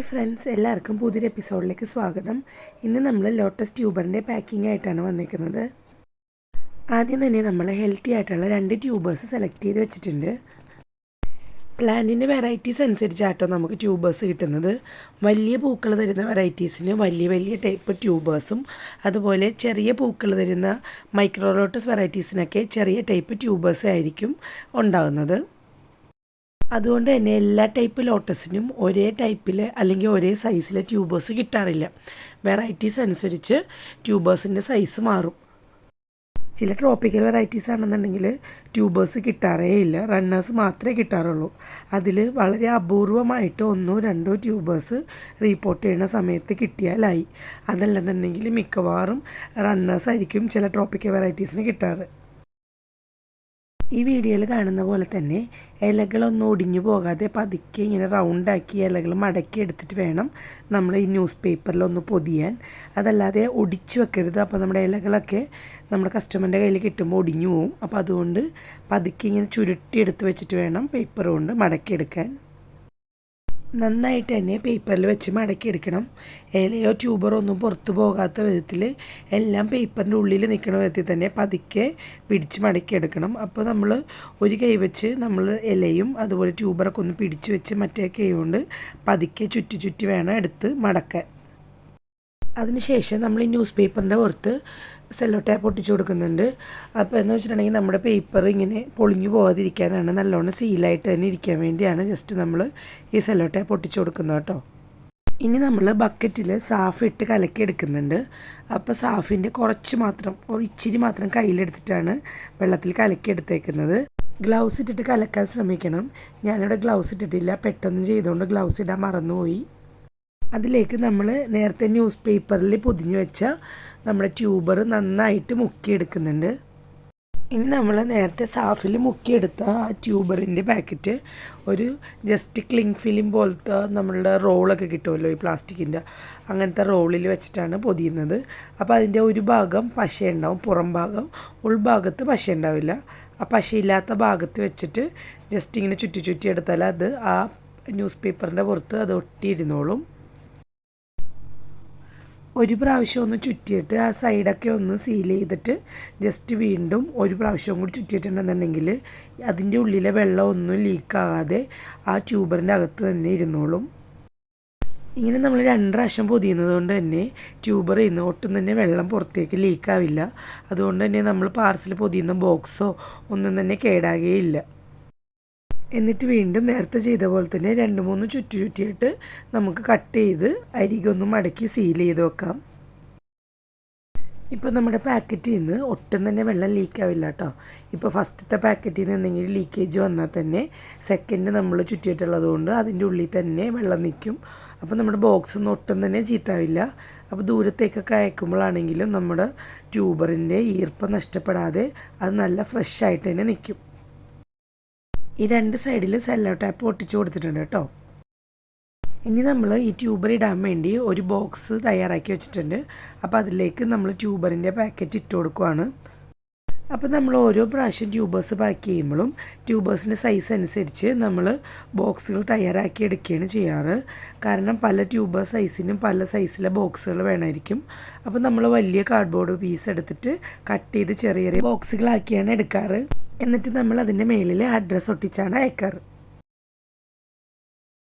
Hi friends, എല്ലാവർക്കും പുതിയൊരു എപ്പിസോഡിലേക്ക് സ്വാഗതം. ഇന്ന് നമ്മൾ ലോട്ടസ് ട്യൂബറിൻ്റെ പാക്കിംഗ് ആയിട്ടാണ് വന്നിരിക്കുന്നത്. ആദ്യം തന്നെ നമ്മൾ ഹെൽത്തി ആയിട്ടുള്ള 2 ട്യൂബേഴ്സ് സെലക്ട് ചെയ്ത് വെച്ചിട്ടുണ്ട്. പ്ലാന്റിൻ്റെ വെറൈറ്റീസ് അനുസരിച്ചാട്ടോ നമുക്ക് ട്യൂബേഴ്സ് കിട്ടുന്നത്. വലിയ പൂക്കൾ തരുന്ന വെറൈറ്റീസിന് വലിയ വലിയ ടൈപ്പ് ട്യൂബേഴ്സും, അതുപോലെ ചെറിയ പൂക്കൾ തരുന്ന മൈക്രോ ലോട്ടസ് വെറൈറ്റീസിനൊക്കെ ചെറിയ ടൈപ്പ് ട്യൂബേഴ്സ് ആയിരിക്കും ഉണ്ടാകുന്നത്. അതുകൊണ്ട് തന്നെ എല്ലാ ടൈപ്പ് ലോട്ടസിനും ഒരേ ടൈപ്പിൽ അല്ലെങ്കിൽ ഒരേ സൈസിലെ ട്യൂബേഴ്സ് കിട്ടാറില്ല. വെറൈറ്റീസ് അനുസരിച്ച് ട്യൂബേഴ്സിൻ്റെ സൈസ് മാറും. ചില ട്രോപ്പിക്കൽ വെറൈറ്റീസ് ആണെന്നുണ്ടെങ്കിൽ ട്യൂബേഴ്സ് കിട്ടാറേ ഇല്ല, റണ്ണേഴ്സ് മാത്രമേ കിട്ടാറുള്ളൂ. അതിൽ വളരെ അപൂർവമായിട്ട് 1-2 ട്യൂബേഴ്സ് റിപ്പോർട്ട് ചെയ്യുന്ന സമയത്ത് കിട്ടിയാലായി. അതല്ലെന്നുണ്ടെങ്കിൽ മിക്കവാറും റണ്ണേഴ്സ് ആയിരിക്കും ചില ട്രോപ്പിക്കൽ വെറൈറ്റീസിന് കിട്ടാറ്. ഈ വീഡിയോയിൽ കാണുന്ന പോലെ തന്നെ ഇലകളൊന്നും ഒടിഞ്ഞു പോകാതെ പതുക്കെ ഇങ്ങനെ റൗണ്ടാക്കി ഇലകൾ മടക്കി എടുത്തിട്ട് വേണം നമ്മൾ ഈ ന്യൂസ് പേപ്പറിലൊന്ന് പൊതിയാൻ. അതല്ലാതെ ഒടിച്ച് വെക്കരുത്. അപ്പോൾ നമ്മുടെ ഇലകളൊക്കെ നമ്മുടെ കസ്റ്റമറിൻ്റെ കയ്യിൽ കിട്ടുമ്പോൾ ഒടിഞ്ഞു പോവും. അപ്പോൾ അതുകൊണ്ട് പതുക്കെ ഇങ്ങനെ ചുരുട്ടി എടുത്ത് വെച്ചിട്ട് വേണം പേപ്പർ കൊണ്ട് മടക്കിയെടുക്കാൻ. നന്നായിട്ട് തന്നെ പേപ്പറിൽ വെച്ച് മടക്കിയെടുക്കണം. ഇലയോ ട്യൂബറോ ഒന്നും പുറത്തു പോകാത്ത വിധത്തിൽ എല്ലാം പേപ്പറിൻ്റെ ഉള്ളിൽ നിൽക്കുന്ന വിധത്തിൽ തന്നെ പതുക്കെ പിടിച്ച് മടക്കിയെടുക്കണം. അപ്പോൾ നമ്മൾ ഒരു കൈ വെച്ച് നമ്മൾ ഇലയും അതുപോലെ ട്യൂബറൊക്കെ ഒന്ന് പിടിച്ച് വെച്ച് മറ്റേ കൈ കൊണ്ട് പതുക്കെ ചുറ്റി വേണം എടുത്ത് മടക്കാൻ. അതിനുശേഷം നമ്മൾ ഈ ന്യൂസ് പേപ്പറിൻ്റെ പുറത്ത് സെല്ലോ ടാപ്പ് ഒട്ടിച്ച് കൊടുക്കുന്നുണ്ട്. അപ്പോൾ എന്ന് വെച്ചിട്ടുണ്ടെങ്കിൽ നമ്മുടെ പേപ്പർ ഇങ്ങനെ പൊളിഞ്ഞു പോകാതിരിക്കാനാണ്, നല്ലോണം സീലായിട്ട് തന്നെ ഇരിക്കാൻ വേണ്ടിയാണ് ജസ്റ്റ് നമ്മൾ ഈ സെല്ലോ ടാപ്പ് ഒട്ടിച്ച് കൊടുക്കുന്നത് കേട്ടോ. ഇനി നമ്മൾ ബക്കറ്റിൽ സാഫ് ഇട്ട് കലക്കി എടുക്കുന്നുണ്ട്. അപ്പോൾ സാഫിൻ്റെ കുറച്ച് മാത്രം, ഇച്ചിരി മാത്രം കയ്യിലെടുത്തിട്ടാണ് വെള്ളത്തിൽ കലക്കി എടുത്തേക്കുന്നത്. ഗ്ലൗസ് ഇട്ടിട്ട് കലക്കാൻ ശ്രമിക്കണം. ഞാനിവിടെ ഗ്ലൗസ് ഇട്ടിട്ടില്ല, പെട്ടെന്ന് ചെയ്തുകൊണ്ട് ഗ്ലൗസ് ഇടാൻ മറന്നുപോയി. അതിലേക്ക് നമ്മൾ നേരത്തെ ന്യൂസ് പേപ്പറിൽ പൊതിഞ്ഞ് വെച്ച നമ്മുടെ ട്യൂബർ നന്നായിട്ട് മുക്കിയെടുക്കുന്നുണ്ട്. ഇനി നമ്മൾ നേരത്തെ സാഫിൽ മുക്കിയെടുത്ത ആ ട്യൂബറിൻ്റെ പാക്കറ്റ് ഒരു ജസ്റ്റ് ക്ലിങ് ഫിലിം പോലത്തെ നമ്മളുടെ റോളൊക്കെ കിട്ടുമല്ലോ ഈ പ്ലാസ്റ്റിക്കിൻ്റെ, അങ്ങനത്തെ റോളിൽ വെച്ചിട്ടാണ് പൊതിയുന്നത്. അപ്പോൾ അതിൻ്റെ ഒരു ഭാഗം പശ ഉണ്ടാവും, പുറം ഭാഗം, ഉൾഭാഗത്ത് പശ ഉണ്ടാവില്ല. ആ പശയില്ലാത്ത ഭാഗത്ത് വെച്ചിട്ട് ജസ്റ്റ് ഇങ്ങനെ ചുറ്റി എടുത്താൽ അത് ആ ന്യൂസ് പേപ്പറിൻ്റെ പുറത്ത് അത് ഒട്ടിയിരുന്നോളും. ഒരു പ്രാവശ്യം ഒന്ന് ചുറ്റിയിട്ട് ആ സൈഡൊക്കെ ഒന്ന് സീൽ ചെയ്തിട്ട് ജസ്റ്റ് വീണ്ടും ഒരു പ്രാവശ്യം കൂടി ചുറ്റിയിട്ടുണ്ടെന്നുണ്ടെങ്കിൽ അതിൻ്റെ ഉള്ളിലെ വെള്ളം ഒന്നും ലീക്കാകാതെ ആ ട്യൂബറിൻ്റെ അകത്ത് തന്നെ ഇരുന്നോളും. ഇങ്ങനെ നമ്മൾ 2 പ്രാവശ്യം പൊതിയുന്നത് കൊണ്ട് തന്നെ ട്യൂബറിൽ നിന്ന് ഒട്ടും തന്നെ വെള്ളം പുറത്തേക്ക് ലീക്കാവില്ല. അതുകൊണ്ട് തന്നെ നമ്മൾ പാർസൽ പൊതിയുന്ന ബോക്സോ ഒന്നും തന്നെ കേടാകുകയില്ല. എന്നിട്ട് വീണ്ടും നേരത്തെ ചെയ്ത പോലെ തന്നെ 2-3 ചുറ്റിയിട്ട് നമുക്ക് കട്ട് ചെയ്ത് അരികൊന്ന് മടക്കി സീൽ ചെയ്ത് വെക്കാം. ഇപ്പോൾ നമ്മുടെ പാക്കറ്റിൽ നിന്ന് ഒട്ടും തന്നെ വെള്ളം ലീക്കാവില്ല കേട്ടോ. ഇപ്പോൾ ഫസ്റ്റത്തെ പാക്കറ്റിൽ നിന്ന് എന്തെങ്കിലും ലീക്കേജ് വന്നാൽ തന്നെ സെക്കൻഡ് നമ്മൾ ചുറ്റിയിട്ടുള്ളത് കൊണ്ട് അതിൻ്റെ ഉള്ളിൽ തന്നെ വെള്ളം നിൽക്കും. അപ്പോൾ നമ്മുടെ ബോക്സ് ഒന്നും ഒട്ടും തന്നെ ചീത്താവില്ല. അപ്പോൾ ദൂരത്തേക്കൊക്കെ അയക്കുമ്പോഴാണെങ്കിലും നമ്മുടെ ട്യൂബറിൻ്റെ ഈർപ്പം നഷ്ടപ്പെടാതെ അത് നല്ല ഫ്രഷ് ആയിട്ട് തന്നെ നിൽക്കും. ഈ 2 സൈഡിൽ സെല്ലോ ടാപ്പ് ഒട്ടിച്ച് കൊടുത്തിട്ടുണ്ട് കേട്ടോ. ഇനി നമ്മൾ ഈ ട്യൂബർ ഇടാൻ വേണ്ടി ഒരു ബോക്സ് തയ്യാറാക്കി വെച്ചിട്ടുണ്ട്. അപ്പോൾ അതിലേക്ക് നമ്മൾ ട്യൂബറിൻ്റെ പാക്കറ്റ് ഇട്ട് കൊടുക്കുകയാണ്. അപ്പോൾ നമ്മൾ ഓരോ പ്രാവശ്യം ട്യൂബേഴ്സ് പാക്ക് ചെയ്യുമ്പോഴും ട്യൂബേഴ്സിൻ്റെ സൈസ് അനുസരിച്ച് നമ്മൾ ബോക്സുകൾ തയ്യാറാക്കി എടുക്കുകയാണ് ചെയ്യാറ്. കാരണം പല ട്യൂബർ സൈസിനും പല സൈസിലെ ബോക്സുകൾ വേണമായിരിക്കും. അപ്പോൾ നമ്മൾ വലിയ കാർഡ്ബോർഡ് പീസ് എടുത്തിട്ട് കട്ട് ചെയ്ത് ചെറിയ ബോക്സുകളാക്കിയാണ് എടുക്കാറ്. എന്നിട്ട് നമ്മൾ അതിൻ്റെ മേലിൽ അഡ്രസ്സ് ഒട്ടിച്ചാണ് അയക്കാറ്.